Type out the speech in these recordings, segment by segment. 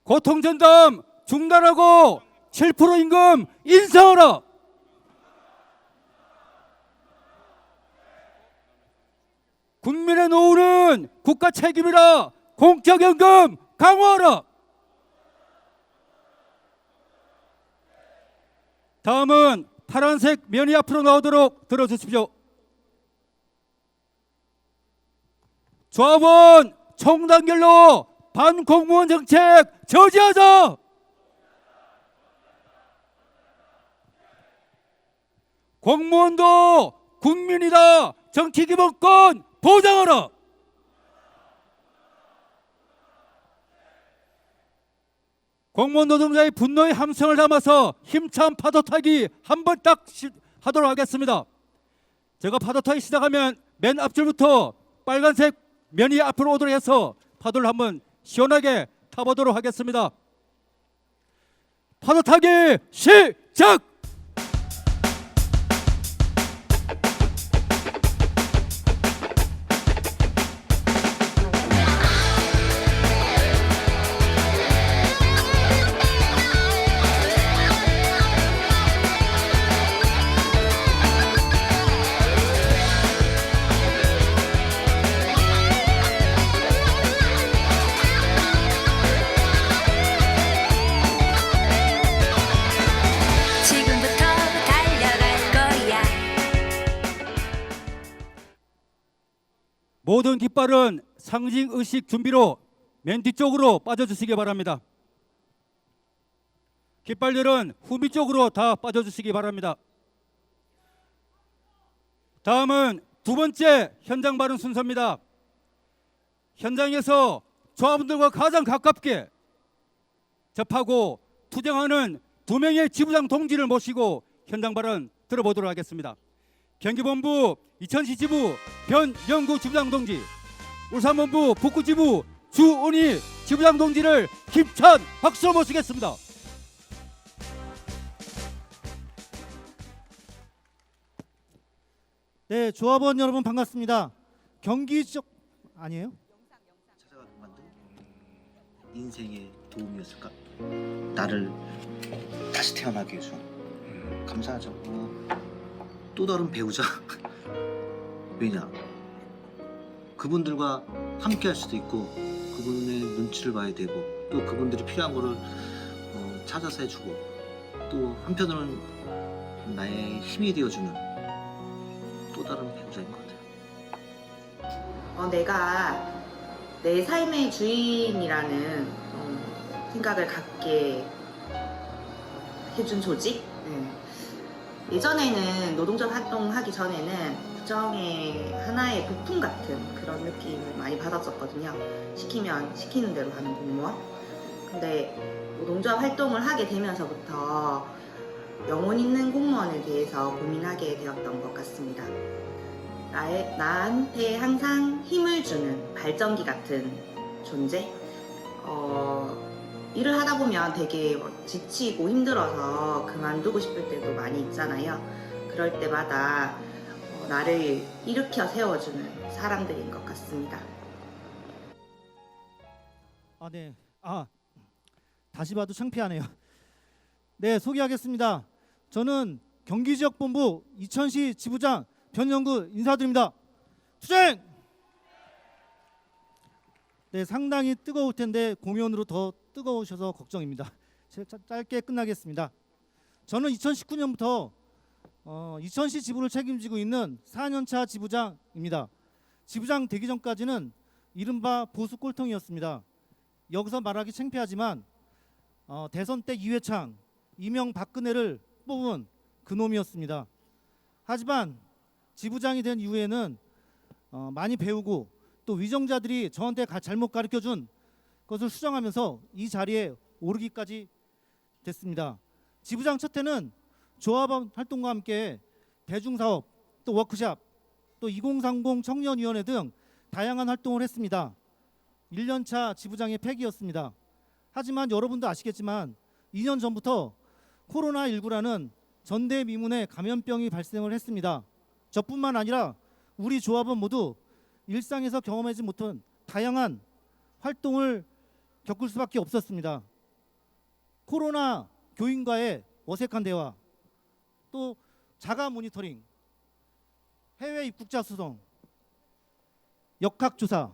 고통전담 중단하고 7% 임금 인상하라. 국민의 노후는 국가 책임이라 공적연금 강화하라. 다음은 파란색 면이 앞으로 나오도록 들어주십시오. 조합원 총단결로 반공무원 정책 저지하자. 공무원도 국민이다. 정치기본권 보장하라. 공무원 노동자의 분노의 함성을 담아서 힘찬 파도타기 한 번 딱 하도록 하겠습니다. 제가 파도타기 시작하면 맨 앞줄부터 빨간색 면이 앞으로 오도록 해서 파도를 한번 시원하게 타보도록 하겠습니다. 파도타기 시작! 모든 깃발은 상징의식 준비로 맨 뒤쪽으로 빠져주시기 바랍니다. 깃발들은 후미 쪽으로 다 빠져주시기 바랍니다. 다음은 두 번째 현장 발언 순서입니다. 현장에서 조합원들과 가장 가깝게 접하고 투쟁하는 두 명의 지부장 동지를 모시고 현장 발언 들어보도록 하겠습니다. 경기본부 이천시 지부 변영구 지부장 동지, 울산본부 북구지부 주은희 지부장 동지를 힘찬 박수로 모시겠습니다. 네, 조합원 여러분 반갑습니다. 경기 지역 아니에요? 찾아가 만든 인생의 도움이었을까? 나를 다시 태어나게 해준 감사하죠. 또 다른 배우자. 왜냐? 그분들과 함께 할 수도 있고 그분의 눈치를 봐야 되고 또 그분들이 필요한 거를 찾아서 해주고 또 한편으로는 나의 힘이 되어주는 또 다른 배우자인 것 같아요. 내가 내 삶의 주인이라는 생각을 갖게 해준 조직? 예전에는 노동조합 활동하기 전에는 국정의 하나의 부품 같은 그런 느낌을 많이 받았었거든요. 시키면 시키는 대로 하는 공무원. 근데 노동조합 활동을 하게 되면서부터 영혼 있는 공무원에 대해서 고민하게 되었던 것 같습니다. 나한테 항상 힘을 주는 발전기 같은 존재? 일을 하다 보면 되게 지치고 힘들어서 그만두고 싶을 때도 많이 있잖아요. 그럴 때마다 나를 일으켜 세워주는 사람들인 것 같습니다. 네. 다시 봐도 창피하네요. 네, 소개하겠습니다. 저는 경기지역본부 이천시 지부장 변영구 인사드립니다. 투쟁! 네, 상당히 뜨거울 텐데 공연으로 더 뜨거우셔서 걱정입니다. 짧게 끝나겠습니다. 저는 2019년부터 이천시 지부를 책임지고 있는 4년차 지부장입니다. 지부장 되기 전까지는 이른바 보수 꼴통이었습니다. 여기서 말하기 창피하지만 대선 때 이회창, 이명박근혜를 뽑은 그놈이었습니다. 하지만 지부장이 된 이후에는 많이 배우고 또 위정자들이 저한테 잘못 가르쳐준 것을 수정하면서 이 자리에 오르기까지 됐습니다. 지부장 첫 해는 조합원 활동과 함께 대중사업, 또 워크샵, 또 2030 청년위원회 등 다양한 활동을 했습니다. 1년차 지부장의 폐기였습니다. 하지만 여러분도 아시겠지만 2년 전부터 코로나19라는 전대미문의 감염병이 발생을 했습니다. 저뿐만 아니라 우리 조합원 모두 일상에서 경험하지 못한 다양한 활동을 겪을 수밖에 없었습니다. 코로나 교인과의 어색한 대화, 또 자가 모니터링, 해외 입국자 수송, 역학조사,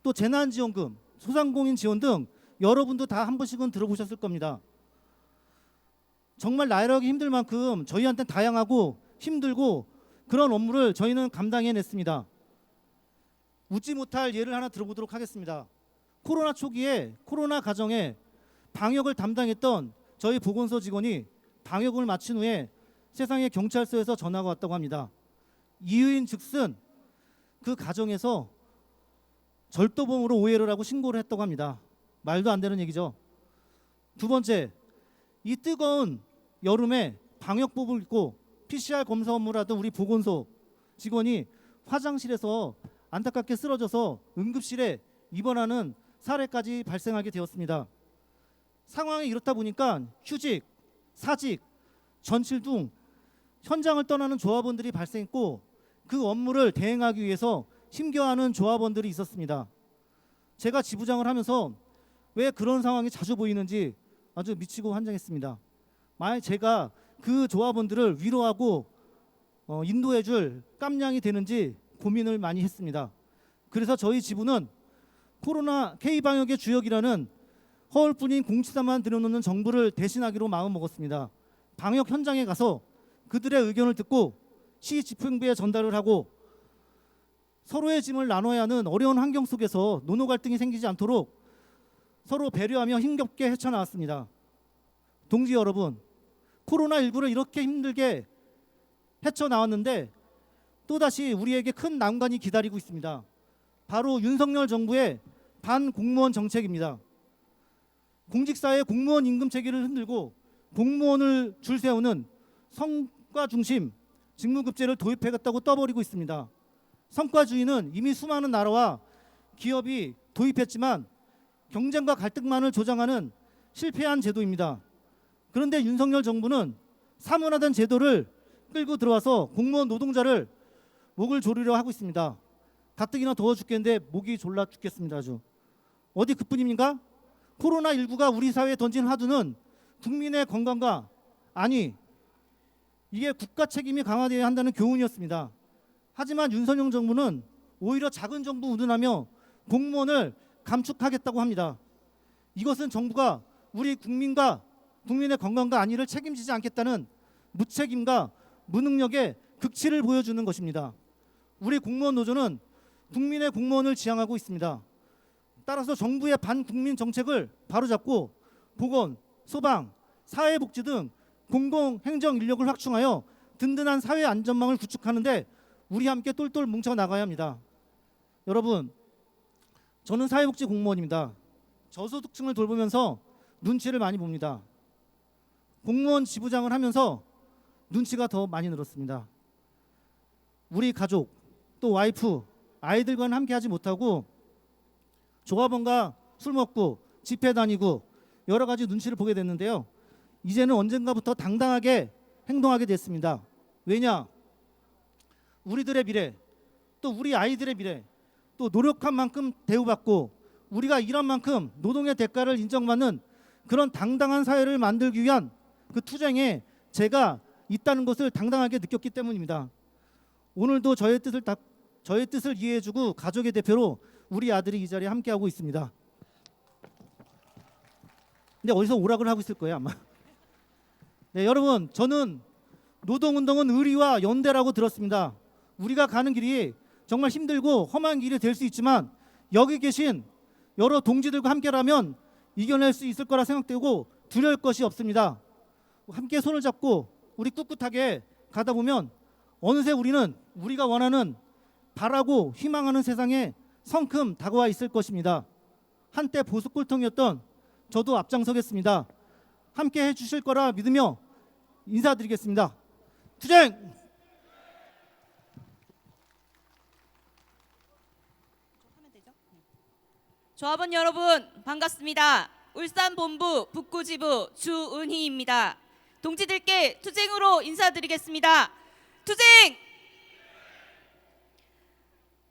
또 재난지원금, 소상공인 지원 등 여러분도 다 한 번씩은 들어보셨을 겁니다. 정말 나열하기 힘들 만큼 저희한테는 다양하고 힘들고 그런 업무를 저희는 감당해냈습니다. 웃지 못할 예를 하나 들어보도록 하겠습니다. 코로나 초기에 코로나 가정에 방역을 담당했던 저희 보건소 직원이 방역을 마친 후에 세상에 경찰서에서 전화가 왔다고 합니다. 이유인 즉슨 그 가정에서 절도범으로 오해를 하고 신고를 했다고 합니다. 말도 안 되는 얘기죠. 두 번째, 이 뜨거운 여름에 방역복을 입고 PCR 검사 업무를 하던 우리 보건소 직원이 화장실에서 안타깝게 쓰러져서 응급실에 입원하는 사례까지 발생하게 되었습니다. 상황이 이렇다 보니까 휴직, 사직, 전칠 등 현장을 떠나는 조합원들이 발생했고 그 업무를 대행하기 위해서 힘겨워하는 조합원들이 있었습니다. 제가 지부장을 하면서 왜 그런 상황이 자주 보이는지 아주 미치고 환장했습니다. 만약 제가 그 조합원들을 위로하고 인도해줄 깜냥이 되는지 고민을 많이 했습니다. 그래서 저희 지부는 코로나 K방역의 주역이라는 허울뿐인 공치사만 들여놓는 정부를 대신하기로 마음먹었습니다. 방역 현장에 가서 그들의 의견을 듣고 시 집행부에 전달을 하고 서로의 짐을 나눠야 하는 어려운 환경 속에서 노노 갈등이 생기지 않도록 서로 배려하며 힘겹게 헤쳐나왔습니다. 동지 여러분, 코로나19를 이렇게 힘들게 헤쳐나왔는데 또다시 우리에게 큰 난관이 기다리고 있습니다. 바로 윤석열 정부의 반공무원 정책입니다. 공직사회 공무원 임금 체계를 흔들고 공무원을 줄 세우는 성과 중심 직무급제를 도입해갔다고 떠버리고 있습니다. 성과주의는 이미 수많은 나라와 기업이 도입했지만 경쟁과 갈등만을 조장하는 실패한 제도입니다. 그런데 윤석열 정부는 사문화된 제도를 끌고 들어와서 공무원 노동자를 목을 조르려 하고 있습니다. 가뜩이나 더워 죽겠는데 목이 졸라 죽겠습니다. 아주 어디 그뿐입니까? 코로나19가 우리 사회에 던진 화두는 국민의 건강과 아니 이게 국가 책임이 강화되어야 한다는 교훈이었습니다. 하지만 윤석열 정부는 오히려 작은 정부 운운하며 공무원을 감축하겠다고 합니다. 이것은 정부가 우리 국민과 국민의 건강과 안위를 책임지지 않겠다는 무책임과 무능력의 극치를 보여주는 것입니다. 우리 공무원 노조는 국민의 공무원을 지향하고 있습니다. 따라서 정부의 반국민 정책을 바로잡고 보건, 소방, 사회복지 등 공공행정 인력을 확충하여 든든한 사회 안전망을 구축하는데 우리 함께 똘똘 뭉쳐 나가야 합니다. 여러분, 저는 사회복지 공무원입니다. 저소득층을 돌보면서 눈치를 많이 봅니다. 공무원 지부장을 하면서 눈치가 더 많이 늘었습니다. 우리 가족, 또 와이프, 아이들과는 함께 하지 못하고 조합원과 술 먹고 집회 다니고 여러 가지 눈치를 보게 됐는데요. 이제는 언젠가부터 당당하게 행동하게 됐습니다. 왜냐? 우리들의 미래, 또 우리 아이들의 미래, 또 노력한 만큼 대우받고 우리가 일한 만큼 노동의 대가를 인정받는 그런 당당한 사회를 만들기 위한 그 투쟁에 제가 있다는 것을 당당하게 느꼈기 때문입니다. 오늘도 저의 뜻을 이해해주고 가족의 대표로 우리 아들이 이 자리에 함께하고 있습니다. 근데 어디서 오락을 하고 있을 거예요 아마. 네, 여러분, 저는 노동운동은 의리와 연대라고 들었습니다. 우리가 가는 길이 정말 힘들고 험한 길이 될 수 있지만 여기 계신 여러 동지들과 함께라면 이겨낼 수 있을 거라 생각되고 두려울 것이 없습니다. 함께 손을 잡고 우리 꿋꿋하게 가다 보면 어느새 우리는 우리가 원하는 바라고 희망하는 세상에 성큼 다가와 있을 것입니다. 한때 보수 꼴통이었던 저도 앞장서겠습니다. 함께 해주실 거라 믿으며 인사드리겠습니다. 투쟁! 조합원 여러분 반갑습니다. 울산본부 북구지부 주은희입니다. 동지들께 투쟁으로 인사드리겠습니다. 투쟁!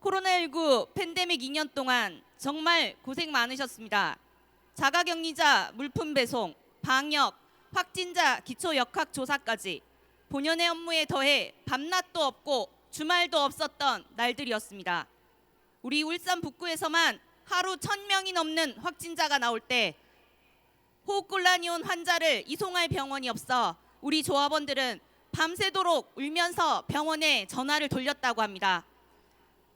코로나19 팬데믹 2년 동안 정말 고생 많으셨습니다. 자가격리자 물품 배송, 방역, 확진자 기초 역학 조사까지 본연의 업무에 더해 밤낮도 없고 주말도 없었던 날들이었습니다. 우리 울산 북구에서만 하루 1,000명이 넘는 확진자가 나올 때 호흡곤란이 온 환자를 이송할 병원이 없어 우리 조합원들은 밤새도록 울면서 병원에 전화를 돌렸다고 합니다.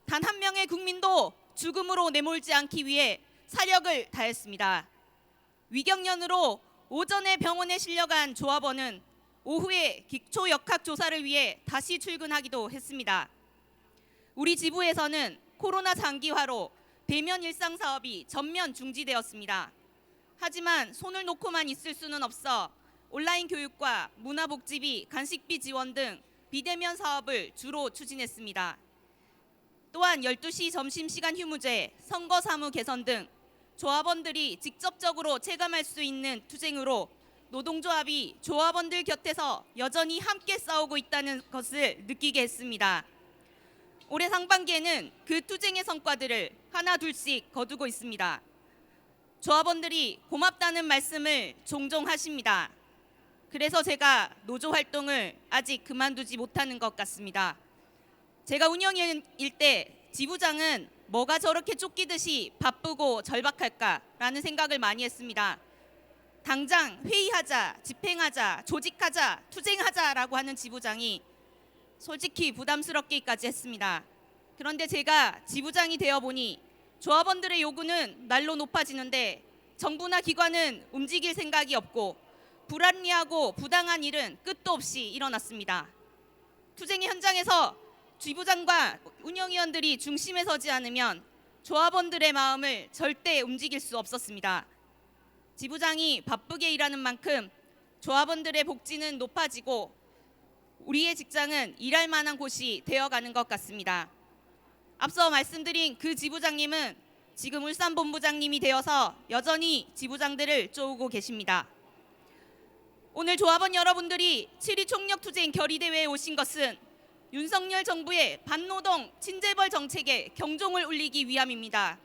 단 한 명의 국민도 죽음으로 내몰지 않기 위해 사력을 다했습니다. 위경련으로 오전에 병원에 실려간 조합원은 오후에 기초 역학 조사를 위해 다시 출근하기도 했습니다. 우리 지부에서는 코로나 장기화로 대면 일상 사업이 전면 중지되었습니다. 하지만 손을 놓고만 있을 수는 없어 온라인 교육과 문화복지비, 간식비 지원 등 비대면 사업을 주로 추진했습니다. 또한 12시 점심시간 휴무제, 선거사무 개선 등 조합원들이 직접적으로 체감할 수 있는 투쟁으로 노동조합이 조합원들 곁에서 여전히 함께 싸우고 있다는 것을 느끼게 했습니다. 올해 상반기에는 그 투쟁의 성과들을 하나 둘씩 거두고 있습니다. 조합원들이 고맙다는 말씀을 종종 하십니다. 그래서 제가 노조 활동을 아직 그만두지 못하는 것 같습니다. 제가 운영일 때 지부장은 뭐가 저렇게 쫓기듯이 바쁘고 절박할까라는 생각을 많이 했습니다. 당장 회의하자, 집행하자, 조직하자, 투쟁하자라고 하는 지부장이 솔직히 부담스럽기까지 했습니다. 그런데 제가 지부장이 되어 보니 조합원들의 요구는 날로 높아지는데 정부나 기관은 움직일 생각이 없고 불합리하고 부당한 일은 끝도 없이 일어났습니다. 투쟁의 현장에서 지부장과 운영위원들이 중심에 서지 않으면 조합원들의 마음을 절대 움직일 수 없었습니다. 지부장이 바쁘게 일하는 만큼 조합원들의 복지는 높아지고 우리의 직장은 일할 만한 곳이 되어가는 것 같습니다. 앞서 말씀드린 그 지부장님은 지금 울산본부장님이 되어서 여전히 지부장들을 쪼우고 계십니다. 오늘 조합원 여러분들이 7.2 총력투쟁 결의대회에 오신 것은 윤석열 정부의 반노동 친재벌 정책에 경종을 울리기 위함입니다.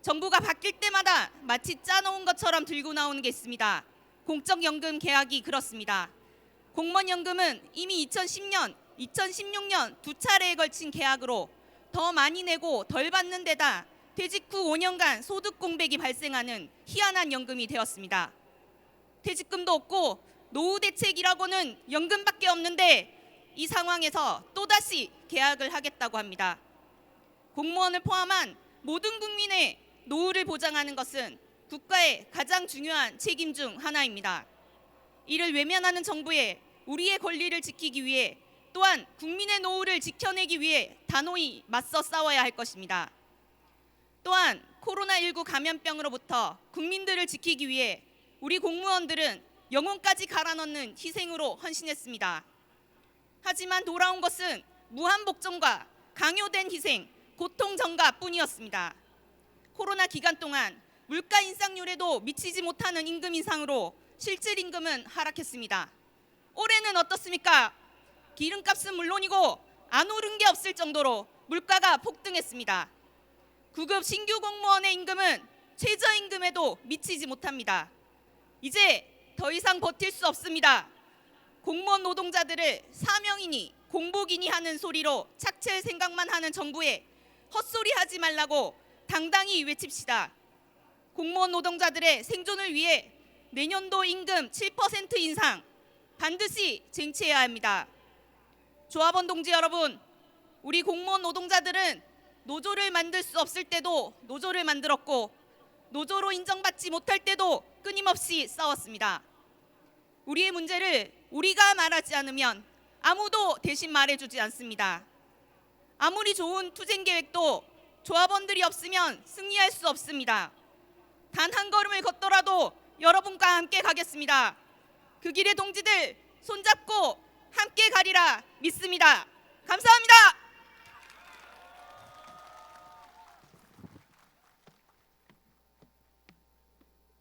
정부가 바뀔 때마다 마치 짜놓은 것처럼 들고 나오는 게 있습니다. 공적연금 계약이 그렇습니다. 공무원연금은 이미 2010년, 2016년 두 차례에 걸친 계약으로 더 많이 내고 덜 받는 데다 퇴직 후 5년간 소득 공백이 발생하는 희한한 연금이 되었습니다. 퇴직금도 없고 노후 대책이라고는 연금밖에 없는데 이 상황에서 또다시 계약을 하겠다고 합니다. 공무원을 포함한 모든 국민의 노후를 보장하는 것은 국가의 가장 중요한 책임 중 하나입니다. 이를 외면하는 정부에 우리의 권리를 지키기 위해 또한 국민의 노후를 지켜내기 위해 단호히 맞서 싸워야 할 것입니다. 또한 코로나19 감염병으로부터 국민들을 지키기 위해 우리 공무원들은 영혼까지 갈아넣는 희생으로 헌신했습니다. 하지만 돌아온 것은 무한복종과 강요된 희생, 고통 전가뿐이었습니다. 코로나 기간 동안 물가 인상률에도 미치지 못하는 임금 인상으로 실질 임금은 하락했습니다. 올해는 어떻습니까? 기름값은 물론이고 안 오른 게 없을 정도로 물가가 폭등했습니다. 구급 신규 공무원의 임금은 최저임금에도 미치지 못합니다. 이제 더 이상 버틸 수 없습니다. 공무원 노동자들을 사명이니 공복이니 하는 소리로 착취할 생각만 하는 정부에 헛소리 하지 말라고 당당히 외칩시다. 공무원 노동자들의 생존을 위해 내년도 임금 7% 인상 반드시 쟁취해야 합니다. 조합원 동지 여러분, 우리 공무원 노동자들은 노조를 만들 수 없을 때도 노조를 만들었고 노조로 인정받지 못할 때도 끊임없이 싸웠습니다. 우리의 문제를 우리가 말하지 않으면 아무도 대신 말해주지 않습니다. 아무리 좋은 투쟁 계획도 조합원들이 없으면 승리할 수 없습니다. 단 한 걸음을 걷더라도 여러분과 함께 가겠습니다. 그 길에 동지들 손잡고 함께 가리라 믿습니다. 감사합니다.